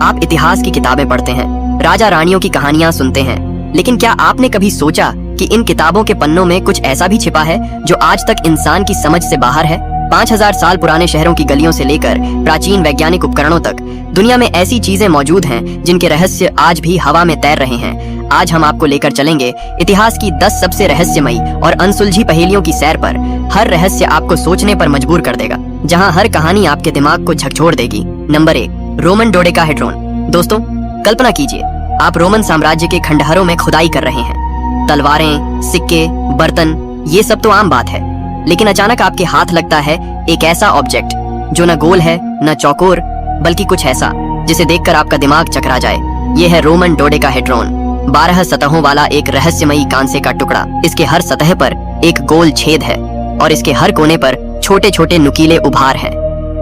आप इतिहास की किताबें पढ़ते हैं, राजा रानियों की कहानियां सुनते हैं, लेकिन क्या आपने कभी सोचा कि इन किताबों के पन्नों में कुछ ऐसा भी छिपा है जो आज तक इंसान की समझ से बाहर है? 5000 साल पुराने शहरों की गलियों से लेकर प्राचीन वैज्ञानिक उपकरणों तक दुनिया में ऐसी चीजें मौजूद हैं जिनके रहस्य आज भी हवा में तैर रहे हैं। आज हम आपको लेकर चलेंगे इतिहास की 10 सबसे रहस्यमयी और अनसुलझी पहेलियों की सैर पर। हर रहस्य आपको सोचने पर मजबूर कर देगा, जहां हर कहानी आपके दिमाग को झकझोर देगी। Number 1, Roman dodecahedron. दोस्तों, कल्पना कीजिए आप रोमन साम्राज्य के खंडहरों में खुदाई कर रहे हैं। तलवारें, सिक्के, बर्तन, ये सब तो आम बात है, लेकिन अचानक आपके हाथ लगता है एक ऐसा ऑब्जेक्ट जो न गोल है न चौकोर, बल्कि कुछ ऐसा जिसे देखकर आपका दिमाग चकरा जाए। ये है रोमन डोडेकाहेड्रॉन, 12 सतहों वाला एक रहस्यमयी कांसे का टुकड़ा। इसके हर सतह पर एक गोल छेद है और इसके हर कोने पर छोटे छोटे नुकीले उभार हैं।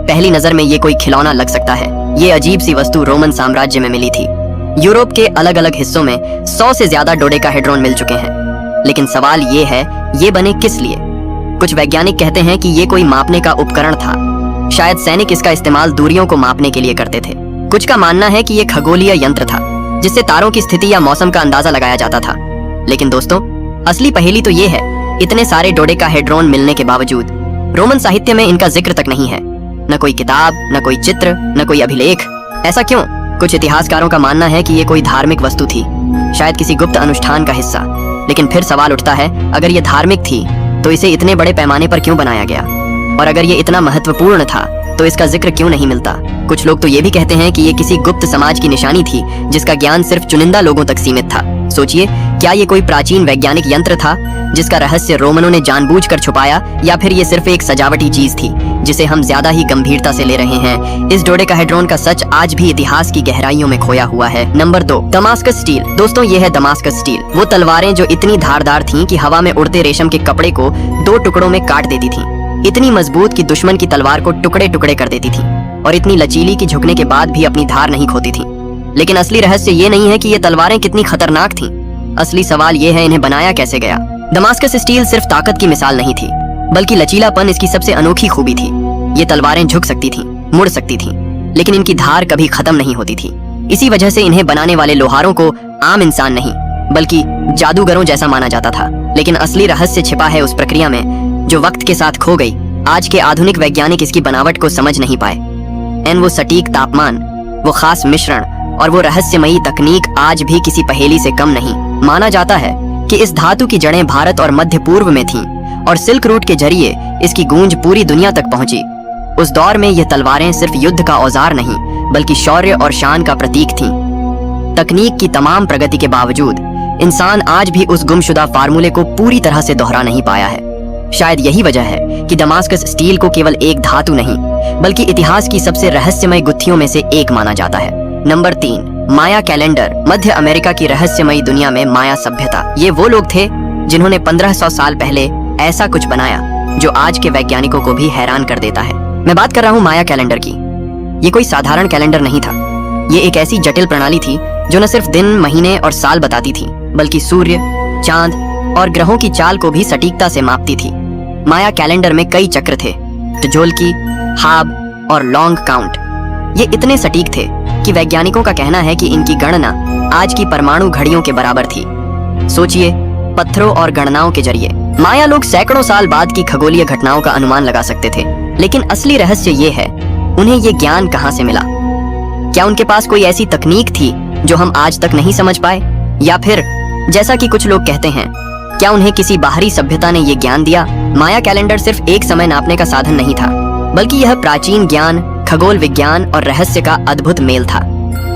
पहली नजर में ये कोई खिलौना लग सकता है। ये अजीब सी वस्तु रोमन साम्राज्य में मिली थी। यूरोप के अलग अलग हिस्सों में 100 से ज्यादा डोडेकाहेड्रॉन मिल चुके हैं, लेकिन सवाल ये है, ये बने किस लिए? कुछ वैज्ञानिक कहते हैं कि ये कोई मापने का उपकरण था। शायद सैनिक इसका इस्तेमाल दूरियों को मापने के लिए करते थे। कुछ का मानना है कि ये खगोलीय यंत्र था जिससे तारों की स्थिति या मौसम का अंदाजा लगाया जाता था। लेकिन दोस्तों, असली पहेली तो ये है, इतने सारे डोडेकाहेड्रॉन मिलने के बावजूद रोमन साहित्य में इनका जिक्र तक नहीं है। न कोई किताब, न कोई चित्र, न कोई अभिलेख। ऐसा क्यों? कुछ इतिहासकारों का मानना है कि ये कोई धार्मिक वस्तु थी, शायद किसी गुप्त अनुष्ठान का हिस्सा। लेकिन फिर सवाल उठता है, अगर ये धार्मिक थी तो इसे इतने बड़े पैमाने पर क्यों बनाया गया? और अगर ये इतना महत्वपूर्ण था तो इसका जिक्र क्यों नहीं मिलता? कुछ लोग तो ये भी कहते हैं कि ये किसी गुप्त समाज की निशानी थी जिसका ज्ञान सिर्फ चुनिंदा लोगों तक सीमित था। सोचिए, क्या ये कोई प्राचीन वैज्ञानिक यंत्र था जिसका रहस्य रोमनों ने जानबूझकर छुपाया, या फिर ये सिर्फ एक सजावटी चीज थी जिसे हम ज्यादा ही गंभीरता से ले रहे हैं? इस डोडेकाहेड्रॉन का सच आज भी इतिहास की गहराइयों में खोया हुआ है। Number 2, Damascus steel. दोस्तों, ये है दमास्कस स्टील, वो तलवारें जो इतनी धारदार थीं कि हवा में उड़ते रेशम के कपड़े को 2 टुकड़ों में काट देती थीं, इतनी मजबूत कि दुश्मन की तलवार को टुकड़े टुकड़े कर देती थी, और इतनी लचीली कि झुकने के बाद भी अपनी धार नहीं खोती थी। लेकिन असली रहस्य ये नहीं है कि ये तलवारें कितनी खतरनाक थीं। असली सवाल ये है, इन्हें बनाया कैसे गया? दमास्कस स्टील सिर्फ ताकत की मिसाल नहीं थी, बल्कि लचीलापन इसकी सबसे अनोखी खूबी थी। ये तलवारें झुक सकती थीं, मुड़ सकती थीं, लेकिन इनकी धार कभी खत्म नहीं होती थी। इसी वजह से इन्हें बनाने वाले लोहारों को आम इंसान नहीं, बल्कि जादूगरों जैसा माना जाता था। लेकिन असली रहस्य छिपा है उस प्रक्रिया में जो वक्त के साथ खो गई। आज के आधुनिक वैज्ञानिक इसकी बनावट को समझ नहीं पाए। वो सटीक तापमान, वो खास मिश्रण और वो रहस्यमयी तकनीक आज भी किसी पहेली से कम नहीं। माना जाता है कि इस धातु की जड़ें भारत और मध्य पूर्व में थीं, और सिल्क रूट के जरिए इसकी गूंज पूरी दुनिया तक पहुंची। उस दौर में ये तलवारें सिर्फ युद्ध का औजार नहीं, बल्कि शौर्य और शान का प्रतीक थीं। तकनीक की तमाम प्रगति के बावजूद इंसान आज भी उस गुमशुदा फार्मूले को पूरी तरह से दोहरा नहीं पाया है। शायद यही वजह है कि दमास्कस स्टील को केवल एक धातु नहीं, बल्कि इतिहास की सबसे रहस्यमय गुत्थियों में से एक माना जाता है। नंबर 3, माया कैलेंडर। मध्य अमेरिका की रहस्यमयी दुनिया में माया सभ्यता। ये वो लोग थे जिन्होंने 1500 साल पहले ऐसा कुछ बनाया जो आज के वैज्ञानिकों को भी हैरान कर देता है। मैं बात कर रहा हूँ माया कैलेंडर की। ये कोई साधारण कैलेंडर नहीं था। ये एक ऐसी जटिल प्रणाली थी जो न सिर्फ दिन, महीने और साल बताती थी, बल्कि सूर्य, चांद और ग्रहों की चाल को भी सटीकता से मापती थी। माया कैलेंडर में कई चक्र थे, टजोल्की, हाब और लॉन्ग काउंट। ये इतने सटीक थे कि वैज्ञानिकों का कहना है कि इनकी गणना आज की परमाणु घड़ियों के बराबर थी। सोचिए, पत्थरों और गणनाओं के जरिए माया लोग सैकड़ों साल बाद की खगोलीय घटनाओं का अनुमान लगा सकते थे। लेकिन असली रहस्य ये है, उन्हें ये ज्ञान कहाँ से मिला? क्या उनके पास कोई ऐसी तकनीक थी जो हम आज तक नहीं समझ पाए? या फिर जैसा कि कुछ लोग कहते हैं, क्या उन्हें किसी बाहरी सभ्यता ने ये ज्ञान दिया? माया कैलेंडर सिर्फ एक समय नापने का साधन नहीं था, बल्कि यह प्राचीन ज्ञान, खगोल विज्ञान और रहस्य का अद्भुत मेल था।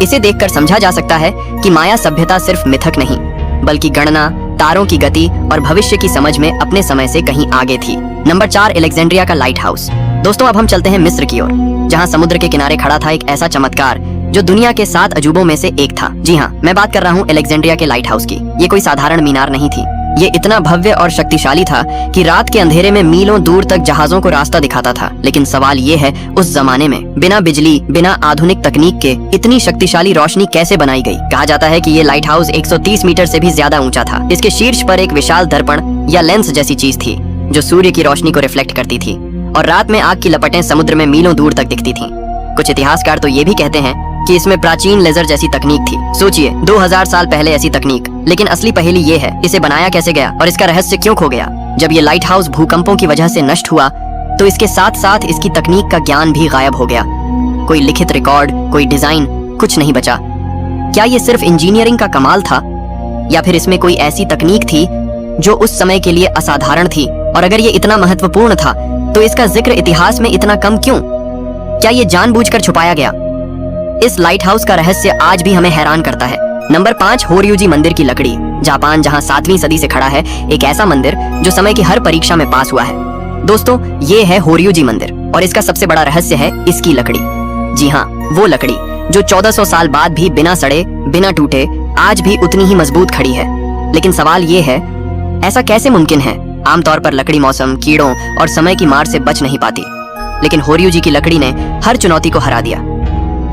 इसे देखकर समझा जा सकता है कि माया सभ्यता सिर्फ मिथक नहीं, बल्कि गणना, तारों की गति और भविष्य की समझ में अपने समय से कहीं आगे थी। नंबर 4, अलेक्जेंड्रिया का लाइट हाउस। दोस्तों, अब हम चलते हैं मिस्र की ओर, जहां समुद्र के किनारे खड़ा था एक ऐसा चमत्कार जो दुनिया के 7 अजूबों में से एक था। जी हाँ, मैं बात कर रहा हूँ अलेक्जेंड्रिया के लाइट हाउस की। ये कोई साधारण मीनार नहीं थी। ये इतना भव्य और शक्तिशाली था कि रात के अंधेरे में मीलों दूर तक जहाजों को रास्ता दिखाता था। लेकिन सवाल ये है, उस जमाने में बिना बिजली, बिना आधुनिक तकनीक के इतनी शक्तिशाली रोशनी कैसे बनाई गई? कहा जाता है कि ये लाइट हाउस 130 मीटर से भी ज्यादा ऊंचा था। इसके शीर्ष पर एक विशाल दर्पण या लेंस जैसी चीज थी जो सूर्य की रोशनी को रिफ्लेक्ट करती थी, और रात में आग की लपटें समुद्र में मीलों दूर तक दिखती थीं। कुछ इतिहासकार तो ये भी कहते हैं कि इसमें प्राचीन लेजर जैसी तकनीक थी। सोचिए 2000 साल पहले ऐसी तकनीक। लेकिन असली पहेली ये है, इसे बनाया कैसे गया और इसका रहस्य क्यों खो गया। जब ये लाइट हाउस भूकंपों की वजह से नष्ट हुआ तो इसके साथ साथ इसकी तकनीक का ज्ञान भी गायब हो गया। कोई लिखित रिकॉर्ड, कोई डिजाइन, कुछ नहीं बचा। क्या ये सिर्फ इंजीनियरिंग का कमाल था या फिर इसमें कोई ऐसी तकनीक थी जो उस समय के लिए असाधारण थी? और अगर ये इतना महत्वपूर्ण था तो इसका जिक्र इतिहास में इतना कम क्यों? क्या ये जानबूझकर छुपाया गया? इस लाइट हाउस का रहस्य आज भी हमें हैरान करता है। नंबर 5, होर्युजी मंदिर की लकड़ी। जापान, जहां 7वीं सदी से खड़ा है एक ऐसा मंदिर जो समय की हर परीक्षा में पास हुआ है। दोस्तों, ये है होर्युजी मंदिर और इसका सबसे बड़ा रहस्य है इसकी लकड़ी। जी हाँ, वो लकड़ी जो 1400 साल बाद भी बिना सड़े, बिना टूटे आज भी उतनी ही मजबूत खड़ी है। लेकिन सवाल ये है, ऐसा कैसे मुमकिन है? आमतौर पर लकड़ी मौसम, कीड़ों और समय की मार से बच नहीं पाती, लेकिन होर्युजी की लकड़ी ने हर चुनौती को हरा दिया।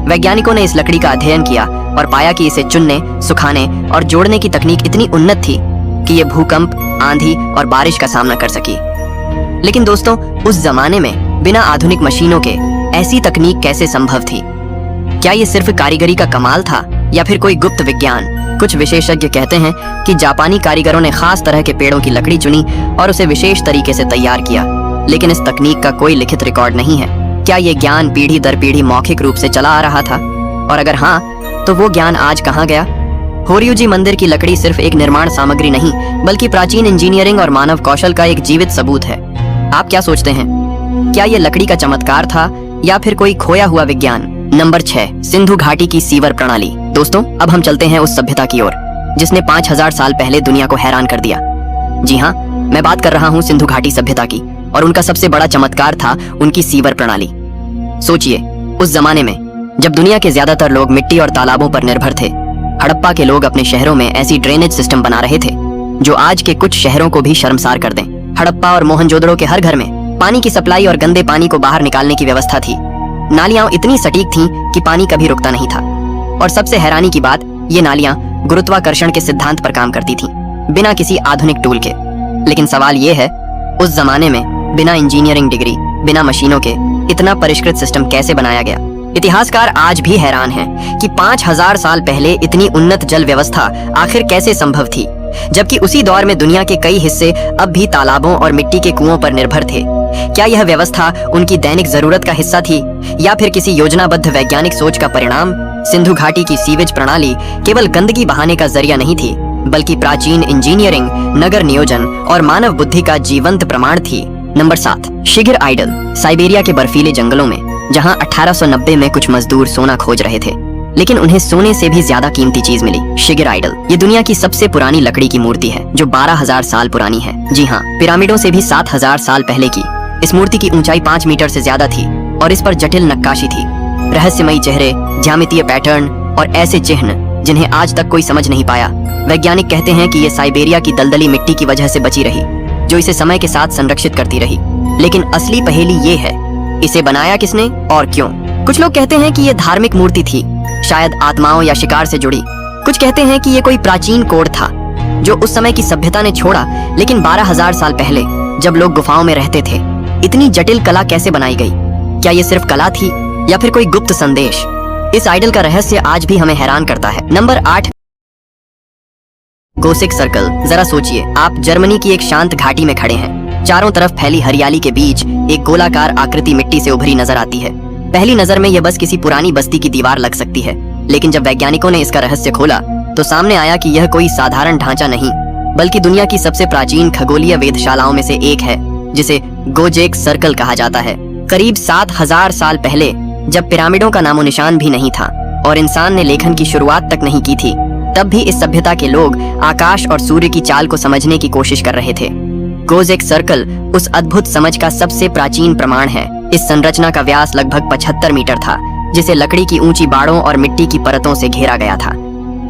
वैज्ञानिकों ने इस लकड़ी का अध्ययन किया और पाया कि इसे चुनने, सुखाने और जोड़ने की तकनीक इतनी उन्नत थी कि ये भूकंप, आंधी और बारिश का सामना कर सकी। लेकिन दोस्तों, उस जमाने में बिना आधुनिक मशीनों के ऐसी तकनीक कैसे संभव थी? क्या ये सिर्फ कारीगरी का कमाल था या फिर कोई गुप्त विज्ञान? कुछ विशेषज्ञ कहते हैं कि जापानी कारीगरों ने खास तरह के पेड़ों की लकड़ी चुनी और उसे विशेष तरीके से तैयार किया, लेकिन इस तकनीक का कोई लिखित रिकॉर्ड नहीं है। क्या ये ज्ञान पीढ़ी दर पीढ़ी मौखिक रूप से चला आ रहा था? और अगर हाँ, तो वो ज्ञान आज कहाँ गया? होर्युजी मंदिर की लकड़ी सिर्फ एक निर्माण सामग्री नहीं, बल्कि प्राचीन इंजीनियरिंग और मानव कौशल का एक जीवित सबूत है। आप क्या सोचते हैं? क्या ये लकड़ी का चमत्कार था या फिर कोई खोया हुआ विज्ञान? नंबर 6, सिंधु घाटी की सीवर प्रणाली। दोस्तों, अब हम चलते हैं उस सभ्यता की ओर जिसने 5000 साल पहले दुनिया को हैरान कर दिया। जी हाँ, मैं बात कर रहा हूँ सिंधु घाटी सभ्यता की, और उनका सबसे बड़ा चमत्कार था उनकी सीवर प्रणाली। सोचिए, उस जमाने में जब दुनिया के ज्यादातर लोग मिट्टी और तालाबों पर निर्भर थे, हड़प्पा के लोग अपने शहरों में ऐसी ड्रेनेज सिस्टम बना रहे थे जो आज के कुछ शहरों को भी शर्मसार कर दें। हड़प्पा और मोहनजोदड़ो के हर घर में पानी की सप्लाई और गंदे पानी को बाहर निकालने की व्यवस्था थी। नालियां इतनी सटीक थीं कि पानी कभी रुकता नहीं था, और सबसे हैरानी की बात, ये नालियां गुरुत्वाकर्षण के सिद्धांत पर काम करती थीं, बिना किसी आधुनिक टूल के। लेकिन सवाल ये है, उस जमाने में बिना इंजीनियरिंग डिग्री, बिना मशीनों के इतना परिष्कृत सिस्टम कैसे बनाया गया? इतिहासकार आज भी हैरान हैं कि 5000 साल पहले इतनी उन्नत जल व्यवस्था आखिर कैसे संभव थी, जबकि उसी दौर में दुनिया के कई हिस्से अब भी तालाबों और मिट्टी के कुओं पर निर्भर थे। क्या यह व्यवस्था उनकी दैनिक जरूरत का हिस्सा थी या फिर किसी योजनाबद्ध वैज्ञानिक सोच का परिणाम? सिंधु घाटी की सीवेज प्रणाली केवल गंदगी बहाने का जरिया नहीं थी, बल्कि प्राचीन इंजीनियरिंग, नगर नियोजन और मानव बुद्धि का जीवंत प्रमाण थी। नंबर 7, शिखर आइडल। साइबेरिया के बर्फीले जंगलों में जहां 1890 में कुछ मजदूर सोना खोज रहे थे, लेकिन उन्हें सोने से भी ज्यादा कीमती चीज मिली, शिखर आइडल। ये दुनिया की सबसे पुरानी लकड़ी की मूर्ति है जो 12000 साल पुरानी है। जी हाँ, पिरामिडों से भी 7000 साल पहले की। इस मूर्ति की ऊंचाई 5 मीटर से ज्यादा थी और इस पर जटिल नक्काशी थी, रहस्यमयी चेहरे, ज्यामितीय पैटर्न और ऐसे चिन्ह जिन्हें आज तक कोई समझ नहीं पाया। वैज्ञानिक कहते हैं कि ये साइबेरिया की दलदली मिट्टी की वजह से बची रही, जो इसे समय के साथ संरक्षित करती रही। लेकिन असली पहेली ये है, इसे बनाया किसने और क्यों? कुछ लोग कहते हैं कि ये धार्मिक मूर्ति थी, शायद आत्माओं या शिकार से जुड़ी। कुछ कहते हैं कि ये कोई प्राचीन कोड था जो उस समय की सभ्यता ने छोड़ा। लेकिन 12000 साल पहले जब लोग गुफाओं में रहते थे, इतनी जटिल कला कैसे बनाई गई? क्या ये सिर्फ कला थी या फिर कोई गुप्त संदेश? इस आइडल का रहस्य आज भी हमें हैरान करता है। Number 8, Goseck circle. जरा सोचिए, आप जर्मनी की एक शांत घाटी में खड़े हैं। चारों तरफ फैली हरियाली के बीच एक गोलाकार आकृति मिट्टी से उभरी नजर आती है। पहली नजर में यह बस किसी पुरानी बस्ती की दीवार लग सकती है, लेकिन जब वैज्ञानिकों ने इसका रहस्य खोला तो सामने आया कि यह कोई साधारण ढांचा नहीं, बल्कि दुनिया की सबसे प्राचीन खगोलीय वेधशालाओं में से एक है, जिसे गोजेक सर्कल कहा जाता है। करीब 7000 साल पहले, जब पिरामिडों का नामो निशान भी नहीं था और इंसान ने लेखन की शुरुआत तक नहीं की थी, तब भी इस सभ्यता के लोग आकाश और सूर्य की चाल को समझने की कोशिश कर रहे थे। गोजेक सर्कल उस अद्भुत समझ का सबसे प्राचीन प्रमाण है। इस संरचना का व्यास लगभग 75 मीटर था, जिसे लकड़ी की ऊंची बाड़ों और मिट्टी की परतों से घेरा गया था।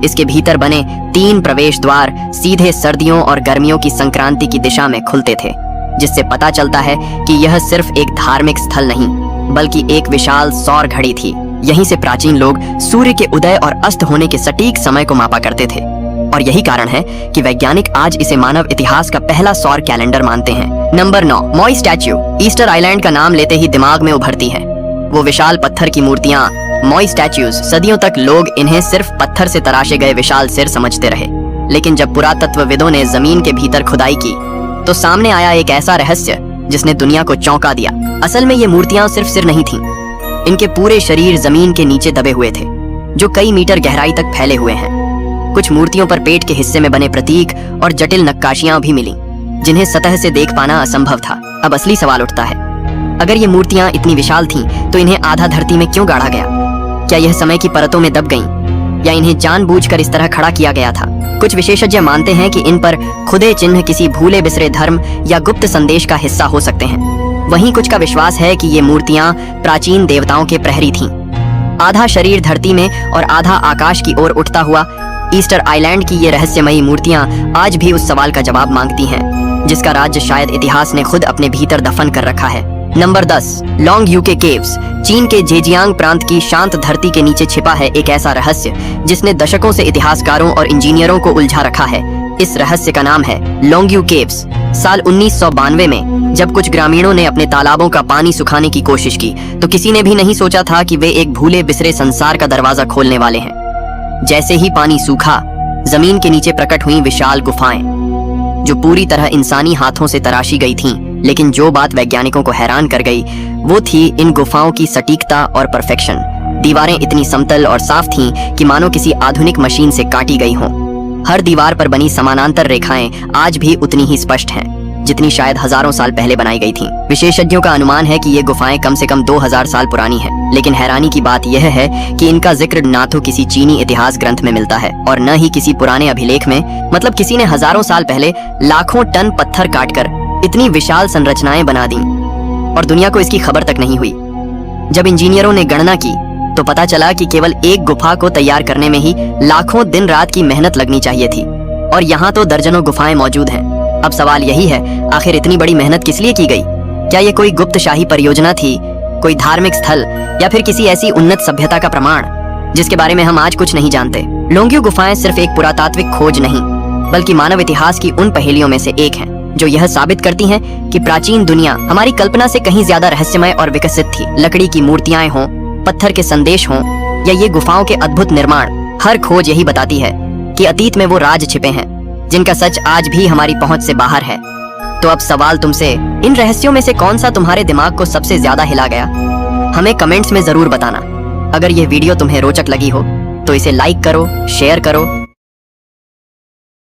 इसके भीतर बने 3 प्रवेश द्वार सीधे सर्दियों और गर्मियों की संक्रांति की दिशा में खुलते थे, जिससे पता चलता है कि यह सिर्फ एक धार्मिक स्थल नहीं, बल्कि एक विशाल सौर घड़ी थी। यहीं से प्राचीन लोग सूर्य के उदय और अस्त होने के सटीक समय को मापा करते थे, और यही कारण है कि वैज्ञानिक आज इसे मानव इतिहास का पहला सौर कैलेंडर मानते हैं। नंबर 9, मोई स्टैच्यू। ईस्टर आइलैंड का नाम लेते ही दिमाग में उभरती है वो विशाल पत्थर की मूर्तियां, मोई स्टैच्यूज, सदियों तक लोग इन्हें सिर्फ पत्थर से तराशे गए विशाल सिर समझते रहे। लेकिन जब पुरातत्वविदों ने जमीन के भीतर खुदाई की तो सामने आया एक ऐसा रहस्य जिसने दुनिया को चौंका दिया। असल में ये मूर्तियां सिर्फ सिर नहीं थीं, इनके पूरे शरीर जमीन के नीचे दबे हुए थे, जो कई मीटर गहराई तक फैले हुए हैं। कुछ मूर्तियों पर पेट के हिस्से में बने प्रतीक और जटिल नक्काशियां भी मिली, जिन्हें सतह से देख पाना असंभव था। अब असली सवाल उठता है, अगर ये मूर्तियां इतनी विशाल थीं, तो इन्हें आधा धरती में क्यों गाड़ा गया? क्या यह समय की परतों में दब गईं, या इन्हें जानबूझकर इस तरह खड़ा किया गया था? कुछ विशेषज्ञ मानते हैं कि इन पर खुदे चिन्ह किसी भूले बिसरे धर्म या गुप्त संदेश का हिस्सा हो सकते हैं। वहीं कुछ का विश्वास है कि ये मूर्तियां प्राचीन देवताओं के प्रहरी थीं। आधा शरीर धरती में और आधा आकाश की ओर उठता हुआ ईस्टर आइलैंड की ये रहस्यमयी मूर्तियां आज भी उस सवाल का जवाब मांगती हैं, जिसका राज्य शायद इतिहास ने खुद अपने भीतर दफन कर रखा है। Number 10, long UK caves. चीन के जेजियांग प्रांत की शांत धरती के नीचे छिपा है एक ऐसा रहस्य जिसने दशकों से इतिहासकारों और इंजीनियरों को उलझा रखा है। इस रहस्य का नाम है लोंगयू केव्स। साल 1992 में जब कुछ ग्रामीणों ने अपने तालाबों का पानी सुखाने की कोशिश की, तो किसी ने भी नहीं सोचा था कि वे एक भूले बिसरे संसार का दरवाजा खोलने वाले हैं। जैसे ही पानी सूखा, जमीन के नीचे प्रकट हुई विशाल गुफाएं, जो पूरी तरह इंसानी हाथों से तराशी गई थीं। लेकिन जो बात वैज्ञानिकों को हैरान कर गई वो थी इन गुफाओं की सटीकता और परफेक्शन। दीवारें इतनी समतल और साफ थीं कि मानो किसी आधुनिक मशीन से काटी गई हों। हर दीवार पर बनी समानांतर रेखाएं आज भी उतनी ही स्पष्ट हैं जितनी शायद हजारों साल पहले बनाई गई थीं। विशेषज्ञों का अनुमान है कि ये गुफाएं कम से कम 2000 साल पुरानी हैं। लेकिन हैरानी की बात यह है कि इनका जिक्र ना तो किसी चीनी इतिहास ग्रंथ में मिलता है और न ही किसी पुराने अभिलेख में। मतलब किसी ने हजारों साल पहले लाखों टन पत्थर काटकर इतनी विशाल संरचनाएं बना दी और दुनिया को इसकी खबर तक नहीं हुई। जब इंजीनियरों ने गणना की तो पता चला कि केवल एक गुफा को तैयार करने में ही लाखों दिन रात की मेहनत लगनी चाहिए थी, और यहाँ तो दर्जनों गुफाएं मौजूद हैं। अब सवाल यही है, आखिर इतनी बड़ी मेहनत किस लिए की गई? क्या ये कोई गुप्त शाही परियोजना थी, कोई धार्मिक स्थल, या फिर किसी ऐसी उन्नत सभ्यता का प्रमाण जिसके बारे में हम आज कुछ नहीं जानते? लोंगयू गुफाएं सिर्फ एक पुरातात्विक खोज नहीं, बल्कि मानव इतिहास की उन पहेलियों में से एक है जो यह साबित करती हैं कि प्राचीन दुनिया हमारी कल्पना से कहीं ज्यादा रहस्यमय और विकसित थी। लकड़ी की मूर्तियां हों, पत्थर के संदेश हों, या ये गुफाओं के अद्भुत निर्माण, हर खोज यही बताती है कि अतीत में वो राज छिपे हैं जिनका सच आज भी हमारी पहुंच से बाहर है। तो अब सवाल तुमसे, इन रहस्यों में से कौन सा तुम्हारे दिमाग को सबसे ज्यादा हिला गया? हमें कमेंट्स में जरूर बताना। अगर यह वीडियो तुम्हें रोचक लगी हो तो इसे लाइक करो, शेयर करो